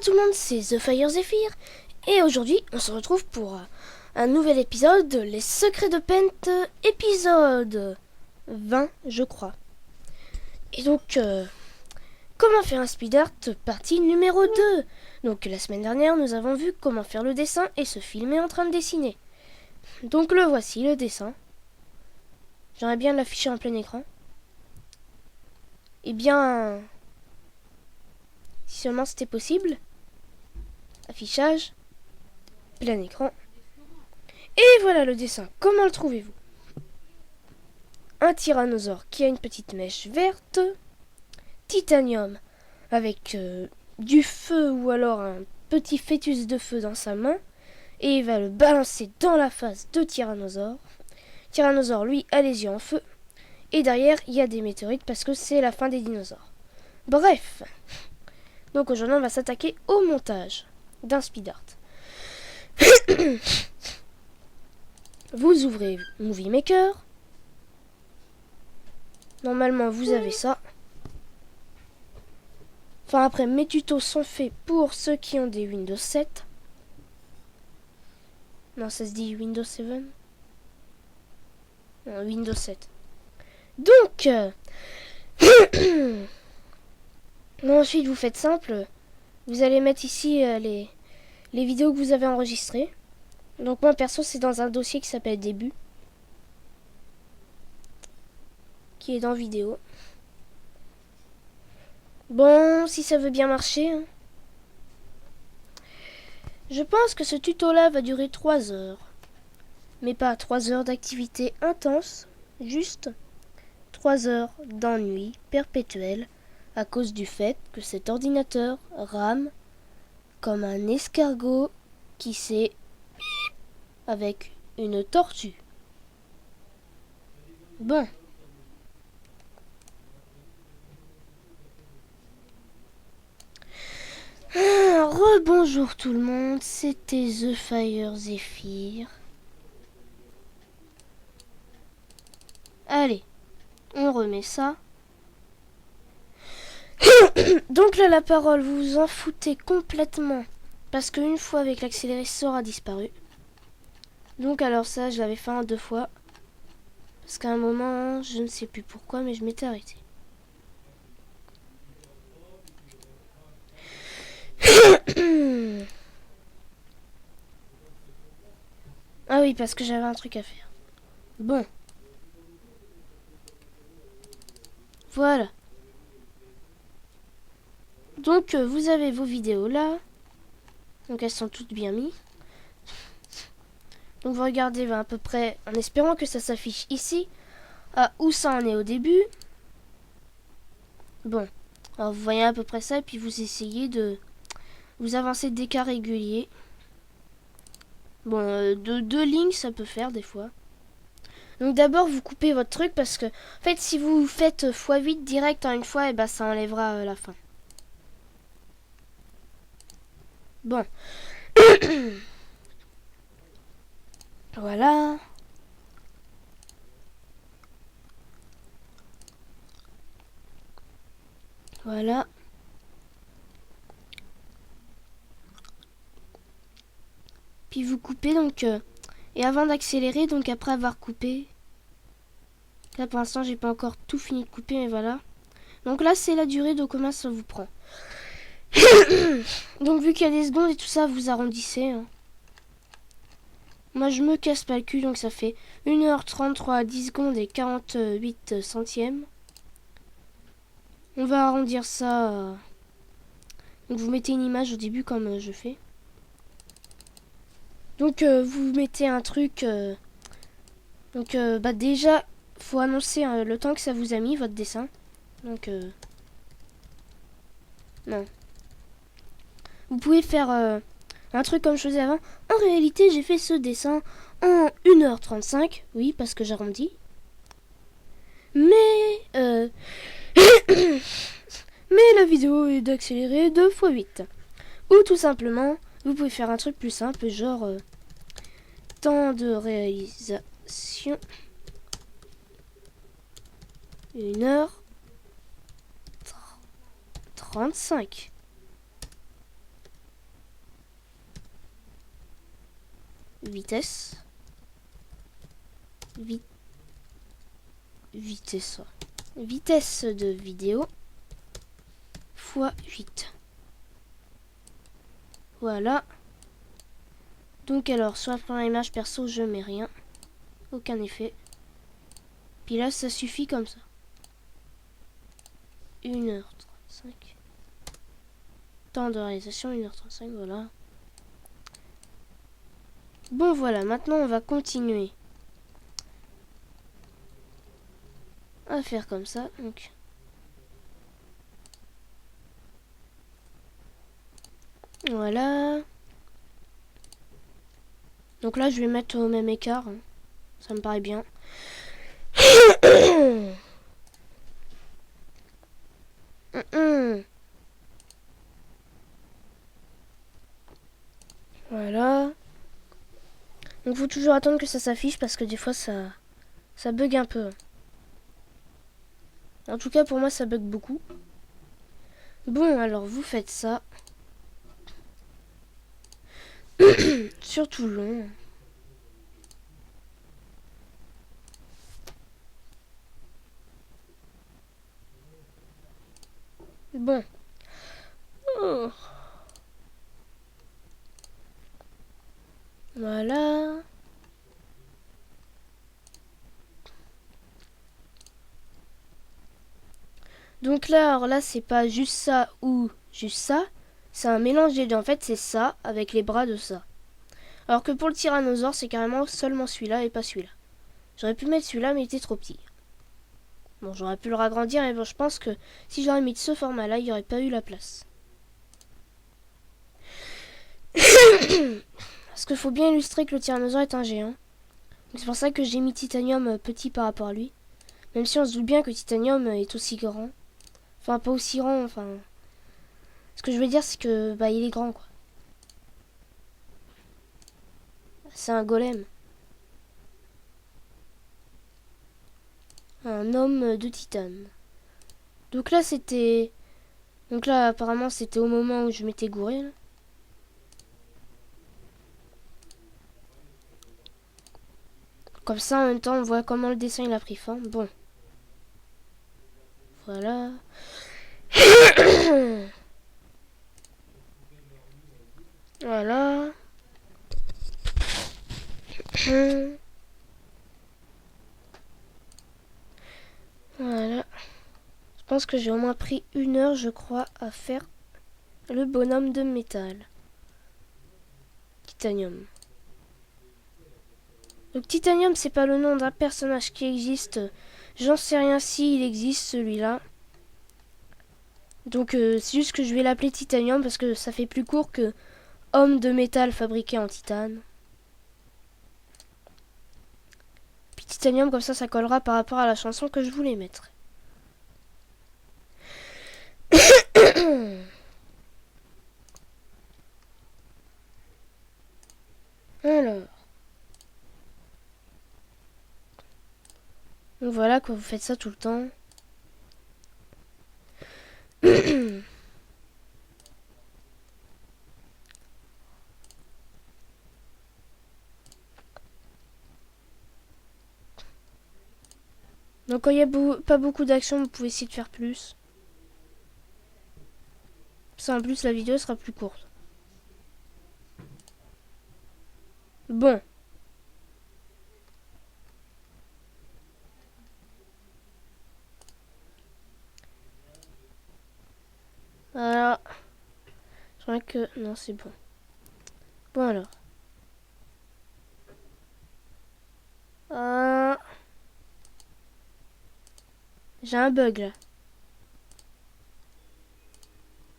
tout le monde, c'est The Fire Zephyr et aujourd'hui on se retrouve pour un nouvel épisode de Les Secrets de Pent, épisode 20 je crois. Et donc comment faire un speed art partie numéro 2. Donc la semaine dernière nous avons vu comment faire le dessin et se filmer en train de dessiner. Donc le voici le dessin. J'aimerais bien l'afficher en plein écran. Eh bien, si seulement c'était possible. Affichage, plein écran. Et voilà le dessin. Comment le trouvez-vous? Un tyrannosaure qui a une petite mèche verte. Titanium avec du feu ou alors un petit fœtus de feu dans sa main. Et il va le balancer dans la face de Tyrannosaure. Tyrannosaure, lui, a les yeux en feu. Et derrière, il y a des météorites parce que c'est la fin des dinosaures. Bref. Donc aujourd'hui, on va s'attaquer au montage d'un speed art. Vous ouvrez Movie Maker. Normalement, vous avez ça. Enfin, après, mes tutos sont faits pour ceux qui ont des Windows 7. Non, ça se dit Windows 7. Non, Windows 7. Donc, ensuite, vous faites simple. Vous allez mettre ici les vidéos que vous avez enregistrées. Donc, moi, perso, c'est dans un dossier qui s'appelle Début. Qui est dans vidéo. Bon, si ça veut bien marcher. Hein. Je pense que ce tuto-là va durer 3 heures. Mais pas 3 heures d'activité intense. Juste 3 heures d'ennui perpétuel à cause du fait que cet ordinateur rame comme un escargot qui s'est avec une tortue. Bon. Rebonjour tout le monde, c'était The Fire Zephyr. Allez, on remet ça. Donc là, la parole, vous vous en foutez complètement. Parce qu'une fois avec l'accéléré, ça aura disparu. Donc alors ça, je l'avais fait 2 fois. Parce qu'à un moment, je ne sais plus pourquoi, mais je m'étais arrêté. Ah oui, parce que j'avais un truc à faire. Bon. Voilà. Donc, vous avez vos vidéos là. Donc, elles sont toutes bien mises. Donc, vous regardez à peu près, en espérant que ça s'affiche ici, à où ça en est au début. Bon. Alors, vous voyez à peu près ça, et puis vous essayez de vous avancer d'écart régulier. Bon, de 2 lignes, ça peut faire des fois. Donc d'abord, vous coupez votre truc parce que, en fait, si vous faites x8 direct en une fois, et ben ça enlèvera la fin. Bon. Voilà. Voilà. Puis vous coupez donc et avant d'accélérer, donc après avoir coupé, là pour l'instant j'ai pas encore tout fini de couper, mais voilà. Donc là c'est la durée de combien ça vous prend. Donc vu qu'il y a des secondes et tout ça, vous arrondissez. Hein. Moi je me casse pas le cul, donc ça fait 1h33, 10 secondes et 48 centièmes. On va arrondir ça. Donc vous mettez une image au début comme je fais. Donc vous mettez un truc. Donc bah déjà, faut annoncer le temps que ça vous a mis votre dessin. Donc non. Vous pouvez faire un truc comme je faisais avant. En réalité, j'ai fait ce dessin en 1h35. Oui, parce que j'arrondis. Mais mais la vidéo est d'accélérer 2 x 8. Ou tout simplement, vous pouvez faire un truc plus simple, genre temps de réalisation 1h35. vitesse. Vitesse. Vitesse de vidéo fois 8. Voilà. Donc alors, sur la première image perso, je mets rien. Aucun effet. Puis là, ça suffit comme ça. 1h35. Temps de réalisation, 1h35, voilà. Bon, voilà, maintenant on va continuer à faire comme ça. Donc, voilà. Donc là, je vais mettre au même écart. Hein. Ça me paraît bien. Voilà. Donc faut toujours attendre que ça s'affiche parce que des fois ça bug un peu. En tout cas pour moi ça bug beaucoup. Bon alors vous faites ça. Surtout long. Bon. Oh. Voilà. Donc là, alors là, c'est pas juste ça ou juste ça. C'est un mélange des deux. En fait, c'est ça avec les bras de ça. Alors que pour le tyrannosaure, c'est carrément seulement celui-là et pas celui-là. J'aurais pu mettre celui-là, mais il était trop petit. Bon, j'aurais pu le ragrandir, mais bon, je pense que si j'aurais mis de ce format-là, il n'y aurait pas eu la place. Parce qu'il faut bien illustrer que le tyrannosaure est un géant. C'est pour ça que j'ai mis Titanium petit par rapport à lui. Même si on se doute bien que Titanium est aussi grand. Enfin, pas aussi grand, enfin... Ce que je veux dire, c'est que, bah, il est grand, quoi. C'est un golem. Un homme de titane. Donc là, c'était... Donc là, apparemment, c'était au moment où je m'étais gouré, là. Comme ça, en même temps, on voit comment le dessin, il a pris forme. Bon. Voilà. Voilà. Voilà. Je pense que j'ai au moins pris 1 heure, je crois, à faire le bonhomme de métal. Titanium. Donc Titanium, c'est pas le nom d'un personnage qui existe. J'en sais rien s'il existe celui-là. Donc c'est juste que je vais l'appeler Titanium parce que ça fait plus court que homme de métal fabriqué en titane. Puis Titanium, comme ça collera par rapport à la chanson que je voulais mettre. Alors. Donc voilà, quoi, vous faites ça tout le temps. Donc quand il n'y a pas beaucoup d'action, vous pouvez essayer de faire plus. Ça en plus la vidéo sera plus courte. Bon. Voilà. Je crois que... Non, c'est bon. Bon alors. J'ai un bug là.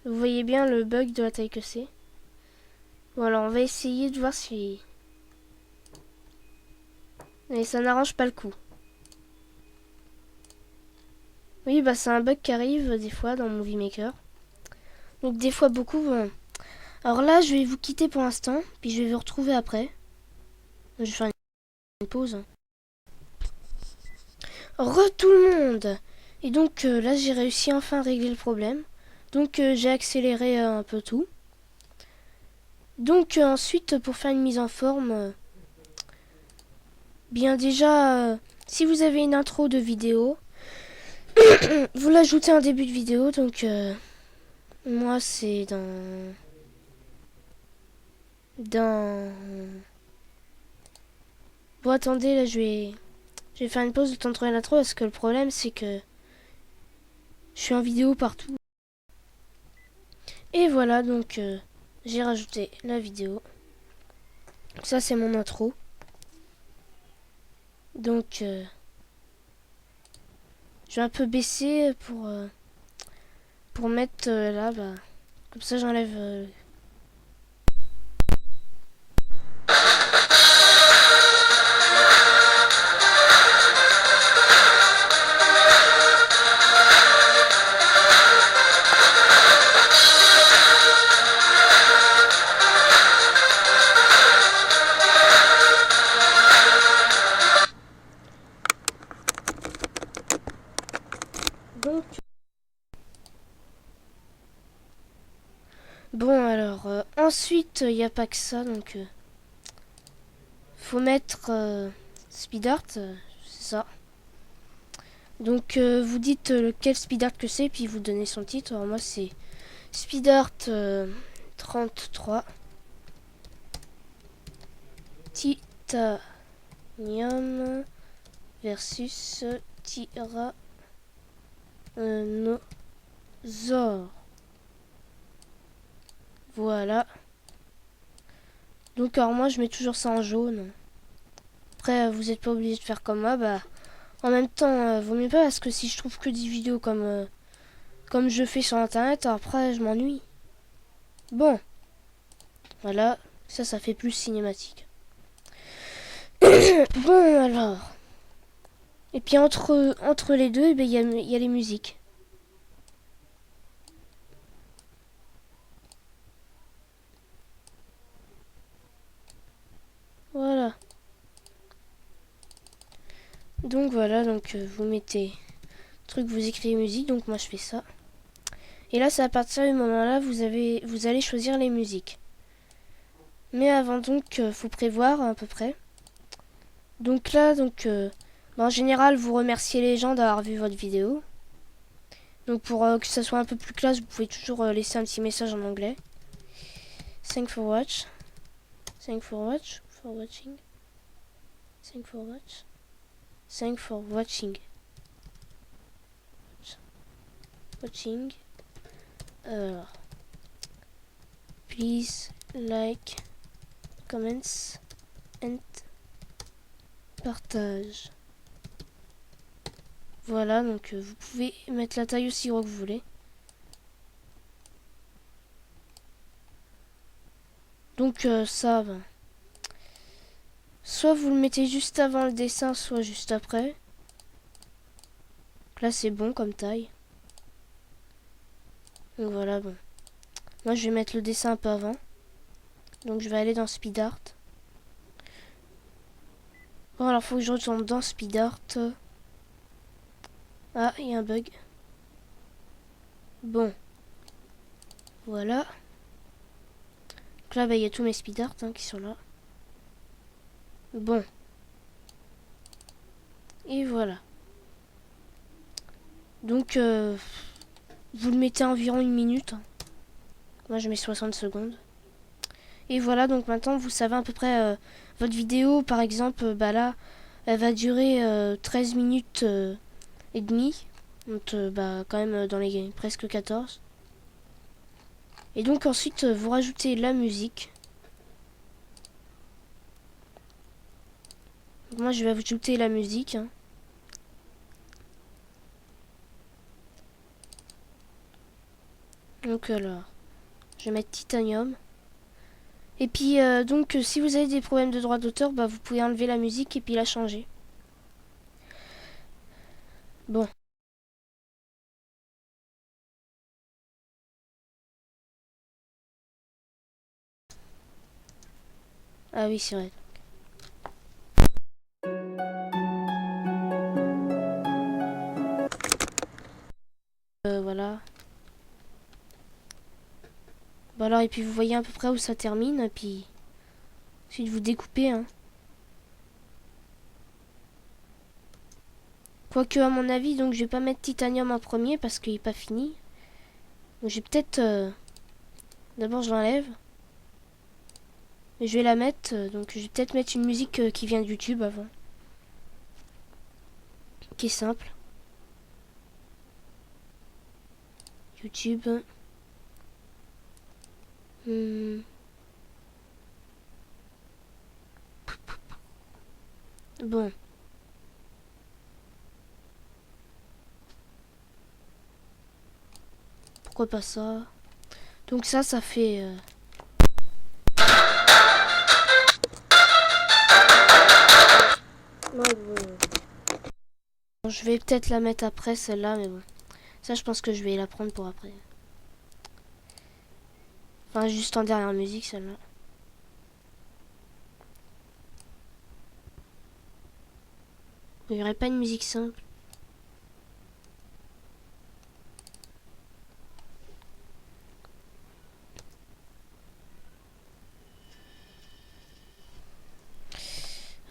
Vous voyez bien le bug de la taille que c'est. Bon alors on va essayer de voir si... Mais ça n'arrange pas le coup. Oui, bah c'est un bug qui arrive des fois dans Movie Maker. Donc des fois beaucoup. Bon. Alors là, je vais vous quitter pour l'instant, puis je vais vous retrouver après. Je vais faire une pause. Re tout le monde. Et donc là, j'ai réussi enfin à régler le problème. Donc j'ai accéléré un peu tout. Donc ensuite, pour faire une mise en forme, Bien déjà, si vous avez une intro de vidéo, vous l'ajoutez en début de vidéo. Donc moi c'est dans... Bon attendez, là je vais faire une pause le temps de trouver l'intro parce que le problème c'est que je suis en vidéo partout. Et voilà, donc j'ai rajouté la vidéo. Ça c'est mon intro. Donc je vais un peu baisser pour mettre là, bah, comme ça j'enlève... Donc... Bon alors, ensuite il n'y a pas que ça, donc... faut mettre speed art, c'est ça. Donc vous dites lequel speed art que c'est, puis vous donnez son titre. Alors moi c'est speed art 33 titanium versus tyrannosaure. Voilà. Donc alors moi je mets toujours ça en jaune. Après vous n'êtes pas obligé de faire comme moi, bah en même temps vaut mieux pas, parce que si je trouve que des vidéos comme je fais sur internet, après je m'ennuie. Bon, voilà, ça fait plus cinématique. Bon alors. Et puis entre les deux, il y a les musiques. Voilà. Donc voilà, donc vous mettez truc, vous écrivez musique, donc moi je fais ça. Et là, c'est à partir du moment-là, vous allez choisir les musiques. Mais avant donc, faut prévoir à peu près. Donc là, donc, en général, vous remerciez les gens d'avoir vu votre vidéo. Donc pour que ça soit un peu plus classe, vous pouvez toujours laisser un petit message en anglais. Thanks for watch. Thanks for watch. For watching. Thanks for watch. Thanks for watching. Watching. Alors. Please like, comments and partage. Voilà, donc vous pouvez mettre la taille aussi gros que vous voulez. Donc ça, ben, soit vous le mettez juste avant le dessin, soit juste après. Donc là c'est bon comme taille. Donc voilà, bon. Moi je vais mettre le dessin un peu avant. Donc je vais aller dans Speed Art. Bon alors faut que je retourne dans Speed Art. Ah, il y a un bug. Bon. Voilà. Donc là, il y a tous mes speed art qui sont là. Bon. Et voilà. Donc, vous le mettez environ 1 minute. Moi, je mets 60 secondes. Et voilà, donc maintenant, vous savez à peu près votre vidéo, par exemple, bah là, elle va durer 13 minutes et demie. Donc, bah, quand même dans les presque 14. Et donc, ensuite, vous rajoutez la musique. Donc, moi, je vais ajouter la musique. Donc, alors, je vais mettre Titanium. Et puis, donc, si vous avez des problèmes de droit d'auteur, bah, vous pouvez enlever la musique et puis la changer. Bon. Ah oui, c'est vrai. Voilà. Bon alors, et puis vous voyez à peu près où ça termine, et puis ensuite vous découpez, hein. Quoique à mon avis, donc je vais pas mettre Titanium en premier parce qu'il est pas fini. Donc je vais peut-être... d'abord je l'enlève. Et je vais la mettre, donc je vais peut-être mettre une musique qui vient de YouTube avant. Qui est simple. YouTube. Bon. Pourquoi pas ça? Donc ça fait... Ouais, bon. Je vais peut-être la mettre après celle-là, mais bon. Ça, je pense que je vais la prendre pour après. Enfin, juste en dernière musique, celle-là. Il n'y aurait pas une musique simple.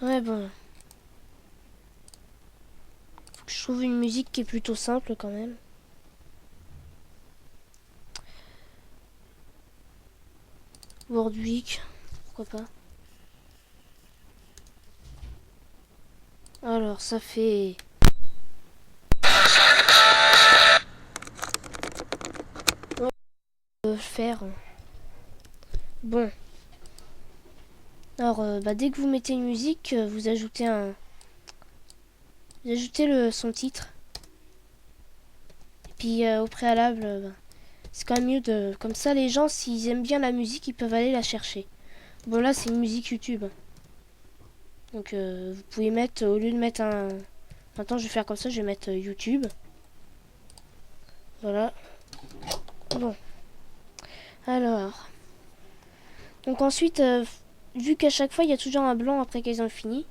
Ouais, bon. Faut que je trouve une musique qui est plutôt simple quand même. Wordweek, pourquoi pas. Alors, ça fait... Ouais, faire... Bon. Alors, dès que vous mettez une musique, vous ajoutez un... Vous ajoutez son titre. Et puis, au préalable, c'est quand même mieux de... Comme ça, les gens, s'ils aiment bien la musique, ils peuvent aller la chercher. Bon, là, c'est une musique YouTube. Donc, vous pouvez mettre... Au lieu de mettre un... Maintenant, je vais faire comme ça, je vais mettre YouTube. Voilà. Bon. Alors. Donc ensuite, vu qu'à chaque fois, il y a toujours un blanc après qu'ils ont fini.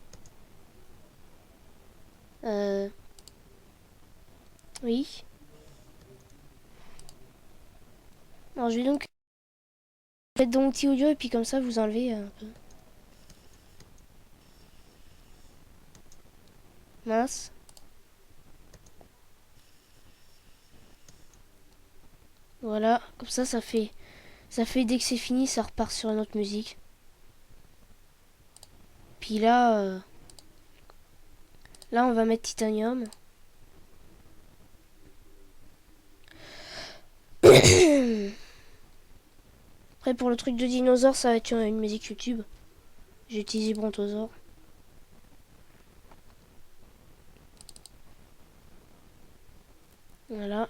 Oui. Alors, je vais donc mettre dans l'outil audio et puis comme ça, vous enlevez un peu. Mince. Voilà. Comme ça, ça fait... Ça fait dès que c'est fini, ça repart sur une autre musique. Puis là... Là, on va mettre Titanium. Après, pour le truc de dinosaure, ça va être une musique YouTube. J'ai utilisé Brontosaure. Voilà.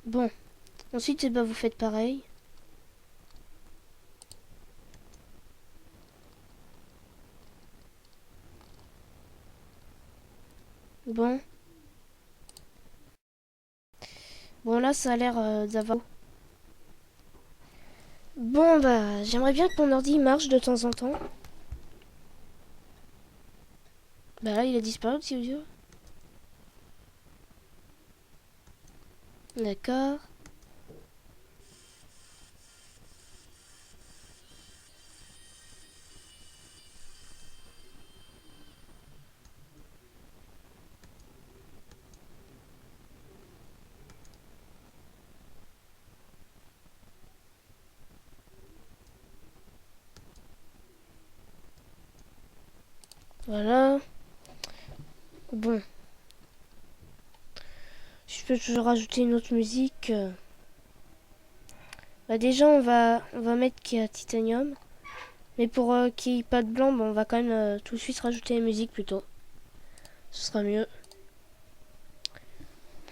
Bon. Ensuite, eh ben, vous faites pareil. Bon. Bon, là, ça a l'air d'avoir... Bon, bah, j'aimerais bien que mon ordi marche de temps en temps. Bah là, il a disparu, le petit audio. D'accord. Voilà. Bon. Je peux toujours rajouter une autre musique. Bah déjà, on va mettre qu'il y a Titanium. Mais pour qu'il n'y ait pas de blanc, bah, on va quand même tout de suite rajouter la musique plutôt. Ce sera mieux.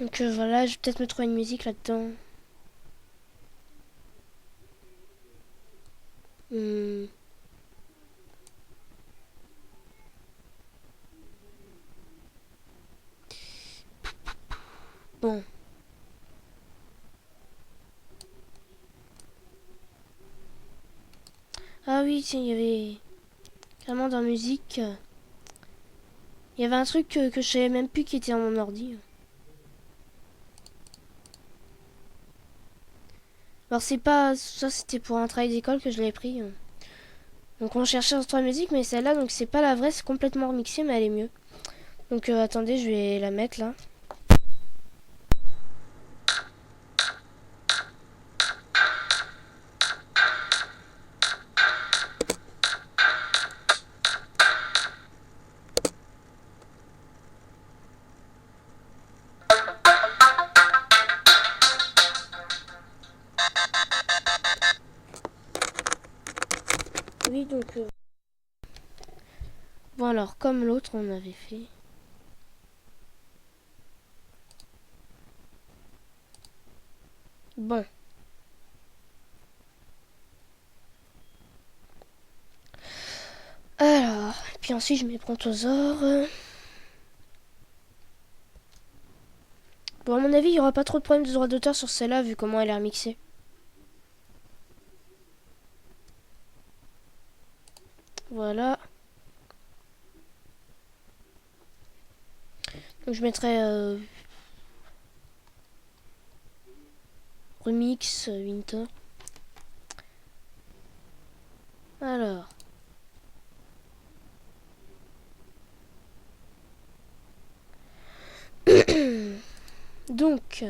Donc voilà, je vais peut-être me trouver une musique là-dedans. Hmm. Bon. Ah oui, tiens, il y avait... Carrément dans la musique... Il y avait un truc que je savais même plus qui était dans mon ordi. Alors c'est pas... Ça c'était pour un travail d'école que je l'ai pris. Donc on cherchait entre trois musiques, mais celle-là, donc c'est pas la vraie, c'est complètement remixé, mais elle est mieux. Donc attendez, je vais la mettre là. Oui, donc... Bon alors, comme l'autre, on avait fait... Bon. Alors, puis ensuite je mets Brontosaure. Bon, à mon avis, il n'y aura pas trop de problèmes de droit d'auteur sur celle-là, vu comment elle est remixée. Voilà. Donc je mettrai remix Winter. Alors. Donc.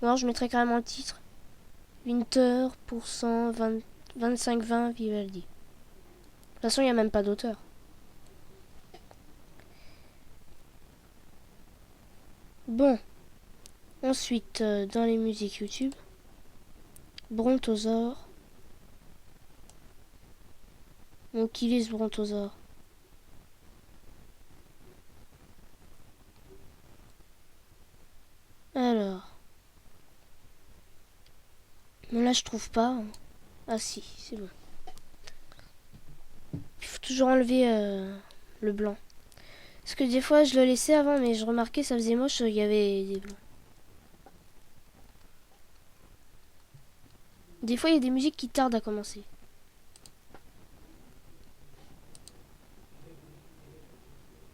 Alors je mettrai carrément le titre. Winter pour 25-20 Vivaldi. De toute façon, il n'y a même pas d'auteur. Bon. Ensuite, dans les musiques YouTube. Brontosaure. Mon qui ce Brontosaure. Alors. Bon, là, je trouve pas. Ah si, c'est bon. Il faut toujours enlever le blanc. Parce que des fois, je le laissais avant, mais je remarquais ça faisait moche, il y avait des blancs. Des fois, il y a des musiques qui tardent à commencer.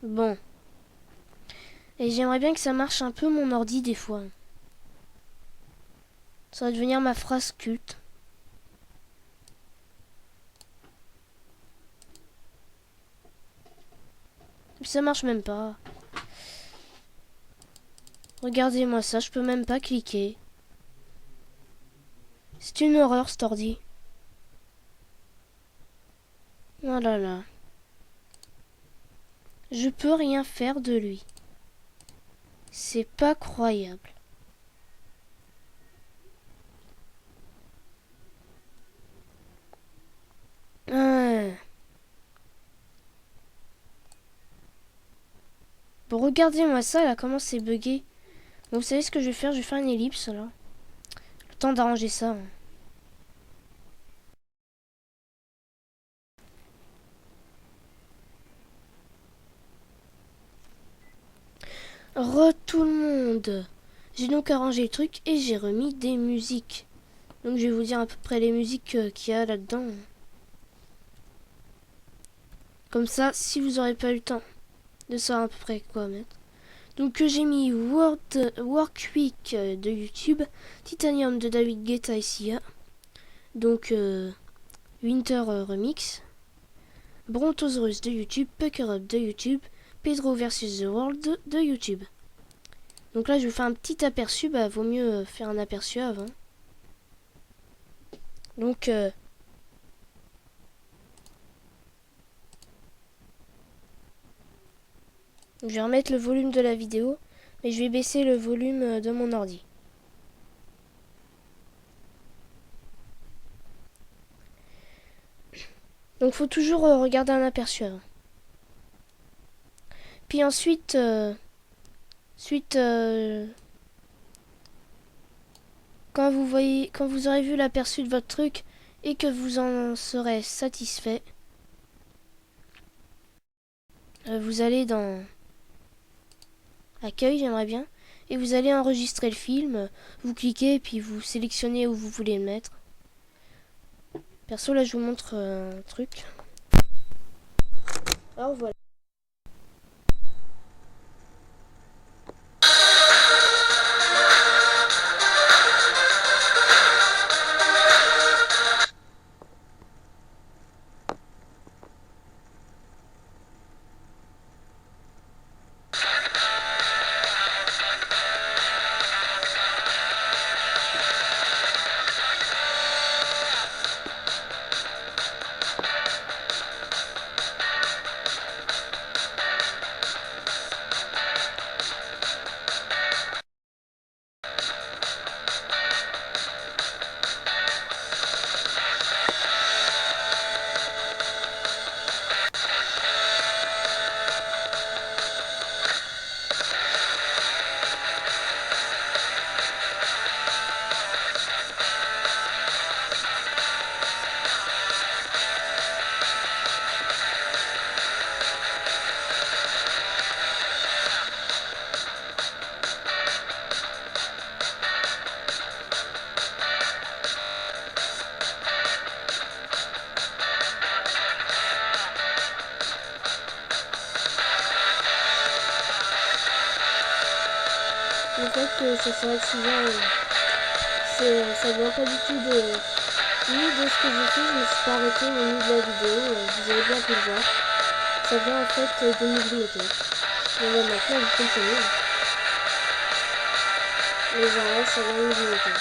Bon. Et j'aimerais bien que ça marche un peu mon ordi des fois. Ça va devenir ma phrase culte. Ça marche même pas. Regardez-moi ça, je peux même pas cliquer. C'est une horreur cet ordi. Oh là là. Je peux rien faire de lui. C'est pas croyable. Bon, regardez-moi ça, là, comment c'est bugué. Bon, vous savez ce que je vais faire? Je vais faire une ellipse, là. Le temps d'arranger ça. Tout le monde. J'ai donc arrangé le truc et j'ai remis des musiques. Donc je vais vous dire à peu près les musiques qu'il y a là-dedans. Comme ça, si vous n'aurez pas eu le temps de savoir à peu près quoi mettre. Donc j'ai mis Work Week de YouTube, Titanium de David Guetta et Sia. Donc Winter Remix, Brontosaurus de YouTube, Pucker Up de YouTube, Pedro vs The World de YouTube. Donc là je vous fais un petit aperçu, bah vaut mieux faire un aperçu avant. Donc je vais remettre le volume de la vidéo, mais je vais baisser le volume de mon ordi. Donc faut toujours regarder un aperçu avant. Puis ensuite, quand vous aurez vu l'aperçu de votre truc et que vous en serez satisfait, vous allez dans Accueil, j'aimerais bien, et vous allez enregistrer le film. Vous cliquez et puis vous sélectionnez où vous voulez le mettre. Perso, là, je vous montre un truc. Alors voilà. fait que ça s'arrête souvent. Ça vient pas du tout ni de ce que je fais, je me suis pas arrêté au milieu de la vidéo, vous avez bien pu le voir. Ça vient en fait de Movie Maker. Donc là, maintenant vous comprenez. Les arrêts, ça vient de Movie Maker.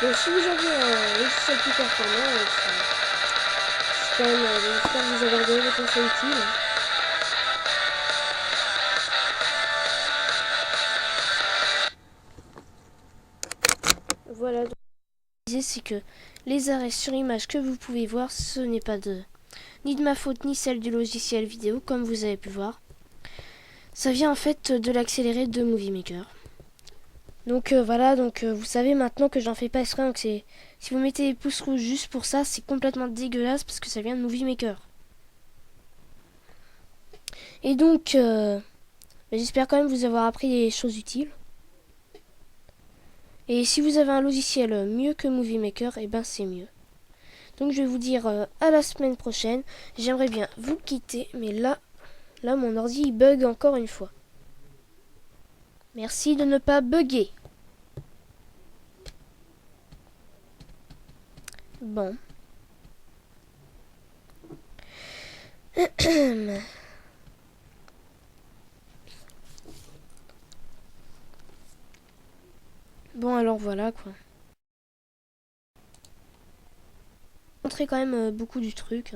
Donc si vous avez un logiciel plus performant, c'est quand même, j'espère que vous avez regardé les conseils utiles. Voilà, donc, ce que je disais, c'est que les arrêts sur image que vous pouvez voir, ce n'est pas ni de ma faute ni celle du logiciel vidéo, comme vous avez pu voir. Ça vient en fait de l'accéléré de Movie Maker. Donc voilà, vous savez maintenant que j'en fais pas exprès, donc si vous mettez les pouces rouges juste pour ça, c'est complètement dégueulasse parce que ça vient de Movie Maker. Et donc, j'espère quand même vous avoir appris des choses utiles. Et si vous avez un logiciel mieux que Movie Maker, et ben c'est mieux. Donc je vais vous dire à la semaine prochaine. J'aimerais bien vous quitter, mais là mon ordi il bug encore une fois. Merci de ne pas bugger. Bon. Bon alors voilà quoi. Montrer quand même beaucoup du truc.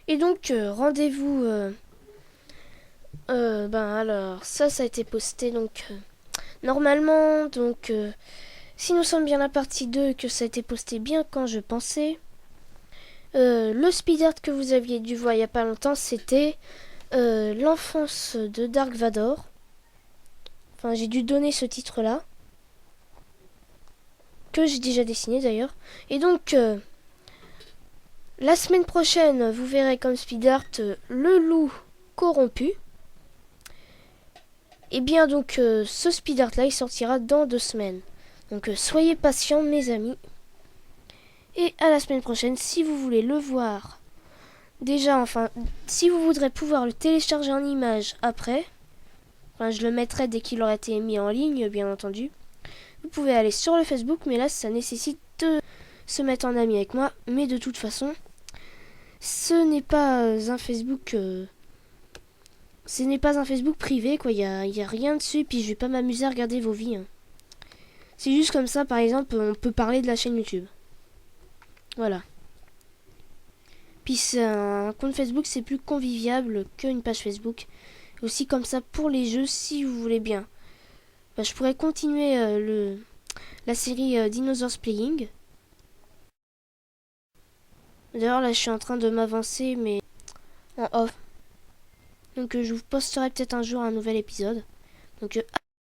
Et donc rendez-vous. Ben alors ça a été posté donc normalement donc si nous sommes bien la partie 2 et que ça a été posté bien quand je pensais. Le speed art que vous aviez dû voir il n'y a pas longtemps, c'était l'enfance de Dark Vador. Enfin, j'ai dû donner ce titre-là, que j'ai déjà dessiné d'ailleurs. Et donc, la semaine prochaine, vous verrez comme speed art le loup corrompu. Et bien donc, ce speed art-là, il sortira dans 2 semaines. Donc, soyez patients, mes amis. Et à la semaine prochaine, si vous voulez le voir. Déjà, enfin, si vous voudrez pouvoir le télécharger en image après, enfin, je le mettrai dès qu'il aura été mis en ligne, bien entendu. Vous pouvez aller sur le Facebook, mais là, ça nécessite de se mettre en ami avec moi. Mais de toute façon, ce n'est pas un Facebook... ce n'est pas un Facebook privé, quoi. Il y a rien dessus, et puis je vais pas m'amuser à regarder vos vies. Hein. C'est juste comme ça, par exemple, on peut parler de la chaîne YouTube. Voilà. Puis un compte Facebook, c'est plus convivial qu'une page Facebook. Aussi comme ça pour les jeux, si vous voulez bien. Ben, je pourrais continuer la série Dinosaurs Playing. D'ailleurs, là, je suis en train de m'avancer, mais en off. Donc, je vous posterai peut-être un jour un nouvel épisode. Donc,